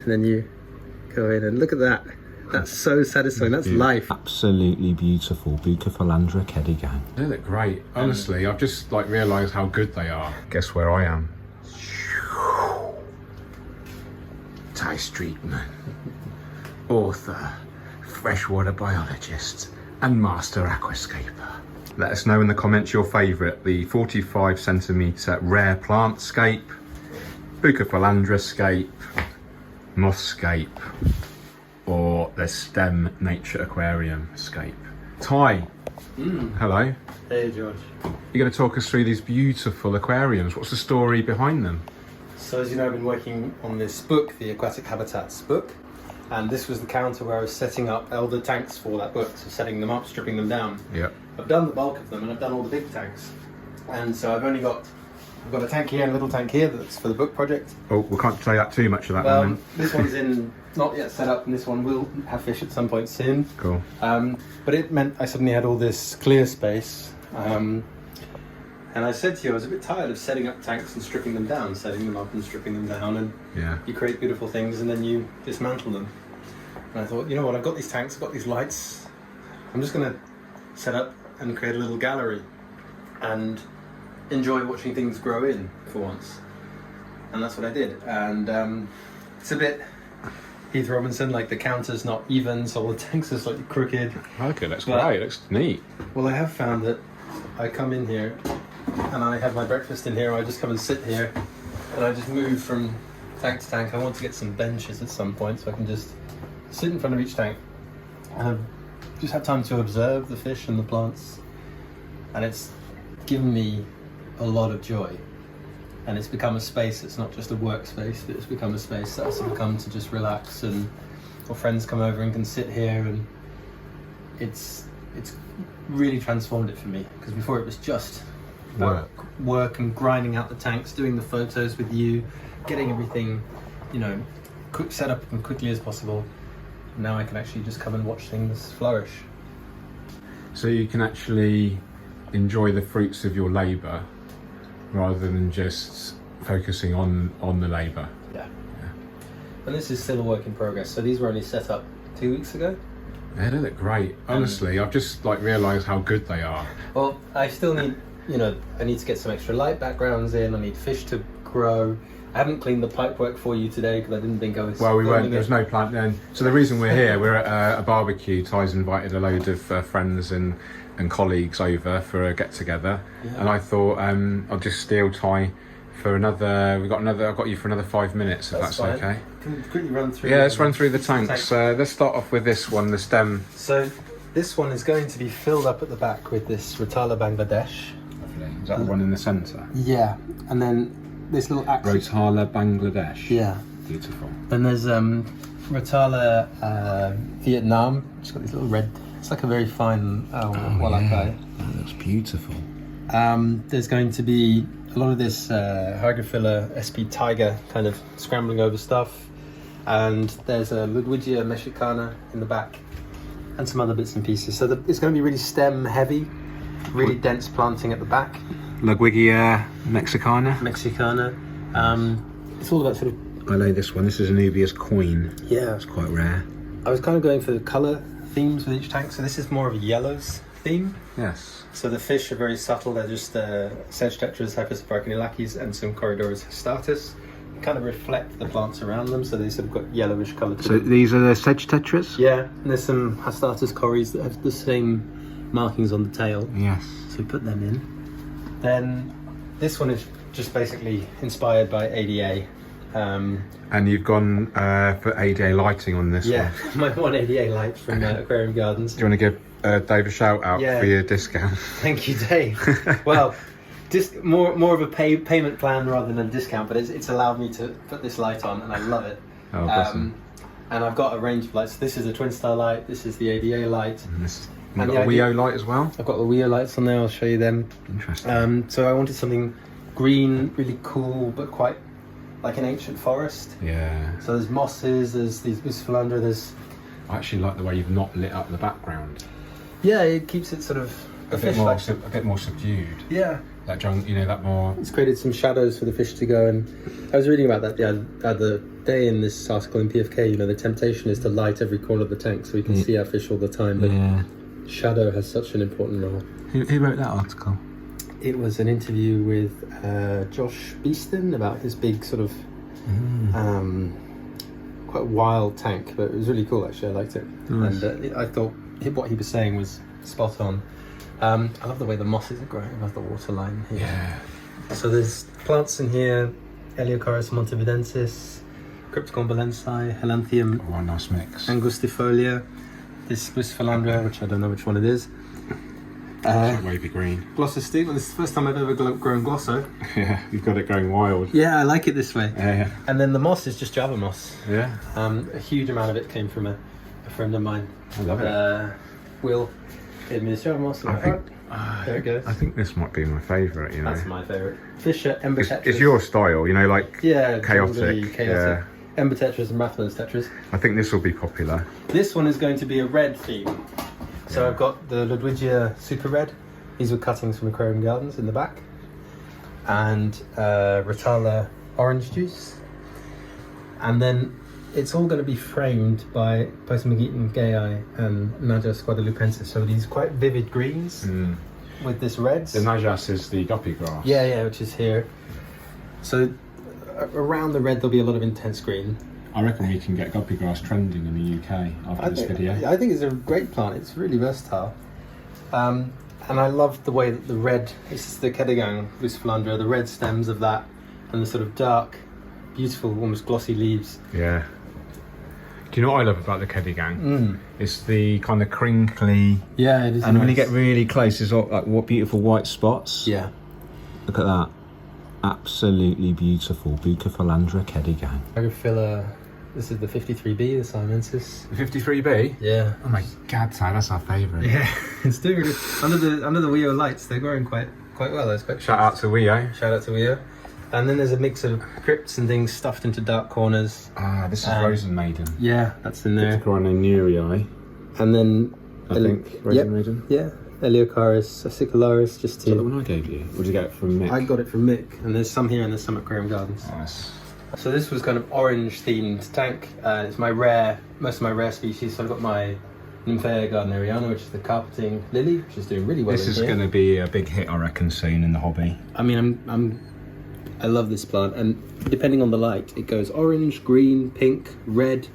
And then you go in and look at that. That's so satisfying. That's life. Absolutely beautiful. Bucephalandra Kedigan. They look great. Honestly, I've just like realised how good they are. Guess where I am? Ty Streetman, author, freshwater biologist, and master aquascaper. Let us know in the comments your favourite, the 45cm rare plant scape, Bucephalandra scape, mothscape, or the stem nature aquarium scape. Ty, hello. Hey George. You're going to talk us through these beautiful aquariums. What's the story behind them? So as you know, I've been working on this book, the Aquatic Habitats book, and this was the counter where I was setting up elder tanks for that book, so setting them up, stripping them down. Yep. I've done the bulk of them and I've done all the big tanks, and so I've got a tank here and a little tank here that's for the book project. Oh, we can't say that too much of that one then. This one's not yet set up, and this one will have fish at some point soon. Cool. But it meant I suddenly had all this clear space. And I said to you, I was a bit tired of setting up tanks and stripping them down, setting them up and stripping them down, and you create beautiful things and then you dismantle them. And I thought, you know what, I've got these tanks, I've got these lights, I'm just going to set up and create a little gallery and enjoy watching things grow in for once. And that's what I did. And it's a bit Heath Robinson, like the counter's not even, so all the tanks are slightly crooked. Okay, that's great, it looks neat. Well, I have found that I come in here and I have my breakfast in here, I just come and sit here and I just move from tank to tank. I want to get some benches at some point so I can just sit in front of each tank and just have time to observe the fish and the plants, and it's given me a lot of joy. And it's become a space, it's not just a workspace, but it's become a space that I've come to just relax, and or friends come over and can sit here, and it's really transformed it for me, because before it was just work and grinding out the tanks, doing the photos with you, getting everything, quick set up and quickly as possible. Now I can actually just come and watch things flourish. So you can actually enjoy the fruits of your labour rather than just focusing on the labour. Yeah. And this is still a work in progress. So these were only set up 2 weeks ago. Yeah, they look great. Honestly, I've just realised how good they are. Well, I still need, I need to get some extra light backgrounds in. I need fish to grow. I haven't cleaned the pipework for you today because I didn't think I was. Well, we weren't. There was no plant then. So the reason we're here, we're at a barbecue. Ty's invited a load of friends and colleagues over for a get together, and I thought I'll just steal Ty for another. I've got you for another 5 minutes, if that's okay. Can we quickly run through? Yeah, let's run through the tanks. Let's start off with this one, the stem. So this one is going to be filled up at the back with this Rotala Bangladesh. Lovely. Is that the one in the centre? Yeah, and then this little axis. Rotala Bangladesh. Yeah. Beautiful. Then there's Rotala Vietnam. It's got these little red. It's like a very fine Wallakai. That looks beautiful. There's going to be a lot of this Hygrophila SP Tiger kind of scrambling over stuff, and there's a Ludwigia mexicana in the back, and some other bits and pieces. So it's going to be really stem heavy, really dense planting at the back. Ludwigia mexicana. It's all about sort of. I know this one. This is Anubia's coin. Yeah, it's quite rare. I was kind of going for the colour themes with each tank. So this is more of a yellows theme. Yes. So the fish are very subtle. They're just sedge tetras, Hyphosparcinilakis, and some Corridorus hastatus. Kind of reflect the plants around them, so they sort of got yellowish colour to them. So these are the sedge tetras? Yeah, and there's some hastatus cories that have the same markings on the tail. Yes. So we put them in. Then this one is just basically inspired by ADA. And you've gone for ADA lighting on this one. Yeah, my one ADA light from Aquarium Gardens. Do you want to give Dave a shout out for your discount? Thank you, Dave. Well, just more of a payment plan rather than a discount, but it's allowed me to put this light on, and I love it. Oh, awesome. And I've got a range of lights. This is a twin star light. This is the ADA light. And this you've got a WEO light as well. I've got the WEO lights on there. I'll show you them. Interesting. So I wanted something green, really cool, but quite like an ancient forest. Yeah. So there's mosses. There's these Bucephalandra. There's. I actually like the way you've not lit up the background. Yeah, it keeps it sort of a bit more subdued. Yeah, that that more. It's created some shadows for the fish to go, and I was reading about that the other day in this article in PFK. The temptation is to light every corner of the tank so we can see our fish all the time, but shadow has such an important role. Who wrote that article? It was an interview with Josh Beeston about this big sort of quite wild tank, but it was really cool actually. I liked it. Nice. And I thought what he was saying was spot on. I love the way the mosses are growing above the waterline here. Yeah. So there's plants in here: Heliocorus montevidensis, Cryptocorn balensi, Helanthium Oh, a nice mix. angustifolia, this Swiss philandra, which I don't know which one it is. Wavy green. Glossostigma. Well, this is the first time I've ever grown glosso. Yeah, you've got it going wild. Yeah, I like it this way. Yeah. And then the moss is just Java moss. Yeah. A huge amount of it came from a friend of mine. I love it. Will gave me this Java moss. There it goes. I think this might be my favourite. That's my favourite. Fisher, Embotetras. It's your style, like chaotic. chaotic. Yeah. Embotetras and Rathman's tetras. I think this will be popular. This one is going to be a red theme. So I've got the Ludwigia Super Red. These were cuttings from Aquarium Gardens in the back. And Rotala Orange Juice. And then it's all going to be framed by Potamogeton Gayi and Najas Guadalupensis. So these quite vivid greens with this reds. The Najas is the guppy grass. Yeah, which is here. So around the red there'll be a lot of intense green. I reckon we can get guppy grass trending in the UK after this video. I think it's a great plant. It's really versatile. And I love the way that the red, this is the Kedegang Luciflandra, the red stems of that, and the sort of dark, beautiful, almost glossy leaves. Yeah. Do you know what I love about the Kedegang? It's the kind of crinkly. Yeah, it is. And when you get really close, it's all, like what beautiful white spots. Yeah. Look at that. Absolutely beautiful. Bucophilandra Kedegang. I could fill this is the 53B, the Siamensis. The 53B? Yeah. Oh my god, Ty, that's our favourite. Yeah, it's doing really under the Weo lights. They're growing quite well. Those quite Shout out to Weo. Shout out to Weo. And then there's a mix of crypts and things stuffed into dark corners. Ah, this is Rosen Maiden. Yeah, that's in there. Cryptocoronariae. And then I think Rosen Maiden. Yeah, Heliocorus acicularis. Just Is that the one I gave you? Or did you get it from Mick? I got it from Mick, and there's some here and there's some at Aquarium Gardens. Nice. So this was kind of orange themed tank. It's most of my rare species. So I've got my Nymphea gardneriana, which is the carpeting lily, which is doing really well. This is going to be a big hit, I reckon, soon in the hobby. I mean, I love this plant, and depending on the light, it goes orange, green, pink, red,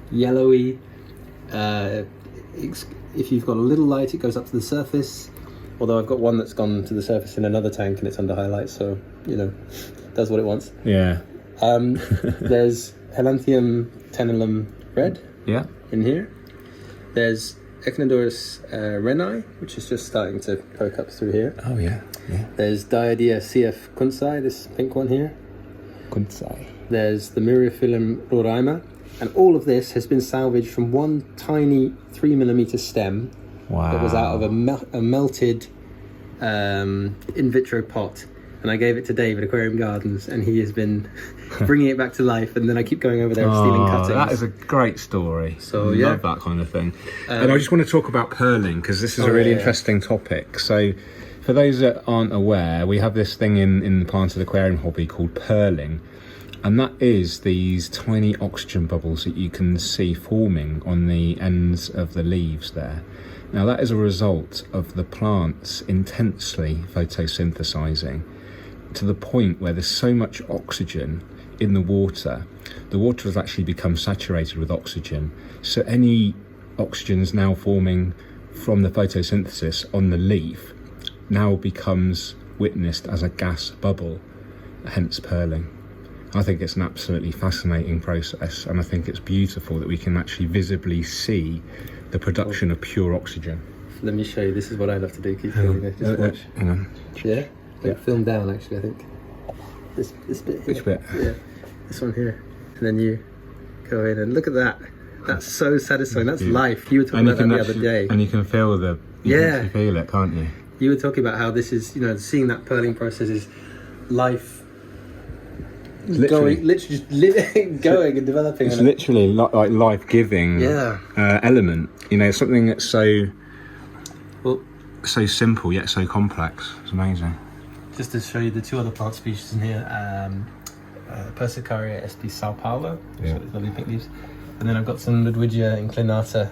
yellowy. If you've got a little light, it goes up to the surface. Although I've got one that's gone to the surface in another tank, and it's under highlight, so does what it wants. Yeah. There's Helanthium tenellum red. Yeah. In here. There's Echinodorus renai, which is just starting to poke up through here. Oh yeah. Yeah. There's Diadea CF kunsai, this pink one here. Kunsai. There's the Myriophyllum roraima, and all of this has been salvaged from one tiny 3mm stem. Wow. That was out of a melted in vitro pot. And I gave it to Dave at Aquarium Gardens, and he has been bringing it back to life. And then I keep going over there and stealing cuttings. That is a great story. So, I yeah. love that kind of thing. And I just want to talk about pearling, because this is a really interesting topic. So for those that aren't aware, we have this thing in the planted aquarium hobby called pearling. And that is these tiny oxygen bubbles that you can see forming on the ends of the leaves there. Now that is a result of the plants intensely photosynthesizing, to the point where there's so much oxygen in the water has actually become saturated with oxygen. So any oxygen is now forming from the photosynthesis on the leaf now becomes witnessed as a gas bubble, hence pearling. I think it's an absolutely fascinating process, and I think it's beautiful that we can actually visibly see the production of pure oxygen. Let me show you. This is what I love to do. Keep filming it. Just watch. Hang on. Yeah? Film down, actually, I think. This bit here. Which bit? Yeah. This one here. And then you go in and look at that. That's so satisfying. That's life. You were talking about that the other day. And you can feel you can feel it, can't you? You were talking about how this is, seeing that pearling process is life Literally. going and developing. It's literally like life-giving element. Something that's so simple yet so complex. It's amazing. just to show you the 2 other plant species in here. Persicaria sp Sao Paulo, Yeah. so lovely pink leaves. And then I've got some Ludwigia inclinata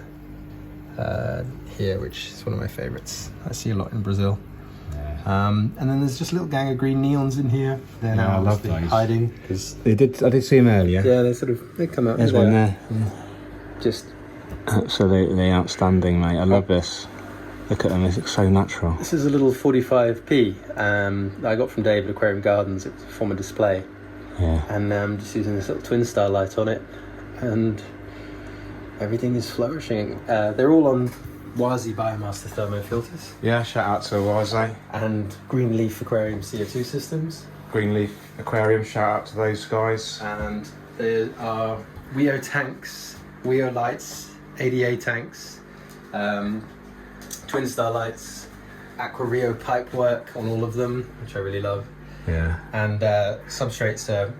here, which is one of my favourites. I see a lot in Brazil. And then there's just a little gang of green neons in here. They're Yeah, now I love obviously those. hiding because I did see them earlier. yeah, they come out. There's one there. Just Absolutely outstanding, mate. I love this. Look at them, they look so natural. this is a little 45p that I got from David Aquarium Gardens. It's a former display, Yeah. and I'm just using this little twin star light on it, and everything is flourishing. They're all on Wazi Biomaster thermo filters Yeah, shout out to Waze. and Greenleaf Aquarium CO2 systems, Greenleaf Aquarium, shout out to those guys. and there are WEO tanks, WEO lights, ADA tanks, twin star lights, Aqua Rio pipe work on all of them, which I really love, Yeah. and substrates are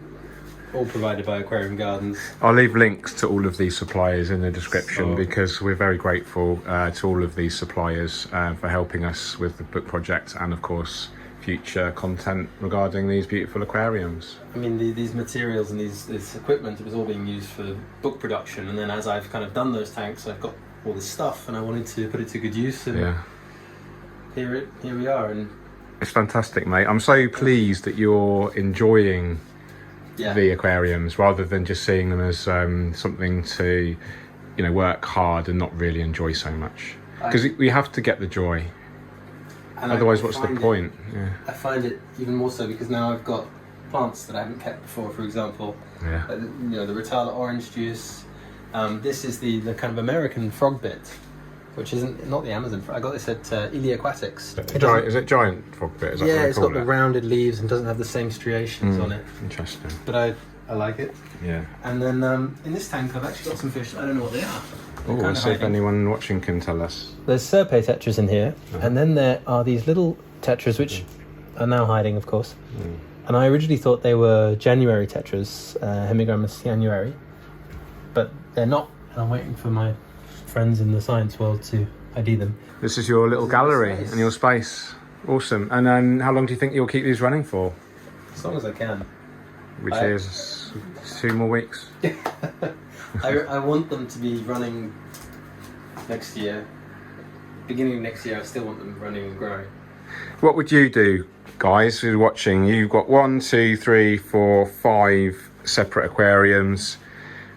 all provided by Aquarium Gardens. I'll leave links to all of these suppliers in the description So- because we're very grateful to all of these suppliers for helping us with the book project and of course future content regarding these beautiful aquariums. I mean, these materials and this equipment, it was all being used for book production, and then as I've kind of done those tanks, I've got all this stuff and I wanted to put it to good use, and Yeah. here we are. And It's fantastic, mate. I'm so pleased that you're enjoying yeah, the aquariums rather than just seeing them as something to, you know, work hard and not really enjoy so much. Because we have to get the joy. and I Otherwise, what's the find point? Yeah. I find it even more so because now I've got plants that I haven't kept before. For example, Yeah. you know, the Rotala orange juice. This is the kind of American frog bit, which isn't not the Amazon frog. I got this at Ely Aquatics. Is it giant frog bit? Is that Yeah, what they it's call got the it? rounded leaves and doesn't have the same striations on it. Interesting. But I like it. Yeah. And then in this tank I've actually got some fish. I don't know what they are. They're Oh, kinda let's see if hiding. anyone watching can tell us. There's Serpe tetras in here, and then there are these little tetras which are now hiding, of course. And I originally thought they were January tetras, Hemigrammus january, but they're not. And I'm waiting for my friends in the science world to ID them. This is your little This is my gallery space. and your space. Awesome. And how long do you think you'll keep these running for? As long as I can. Which I- is 2 more weeks. I want them to be running next year. Beginning of next year, I still want them running and growing. What would you do, guys, who are watching? You've got 1, 2, 3, 4, 5 separate aquariums.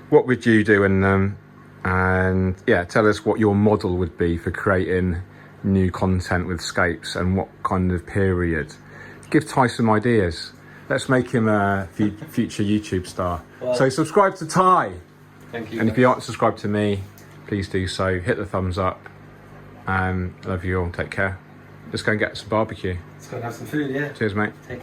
What would you do in them? And yeah, tell us what your model would be for creating new content with scapes and what kind of period. Give Ty some ideas. Let's make him a future YouTube star. Well- So subscribe to Ty. Thank you. And if you aren't subscribed to me, please do so. Hit the thumbs up. Love you all. Take care. Let's go and get some barbecue. Let's go and have some food, yeah. Cheers, mate. Take care.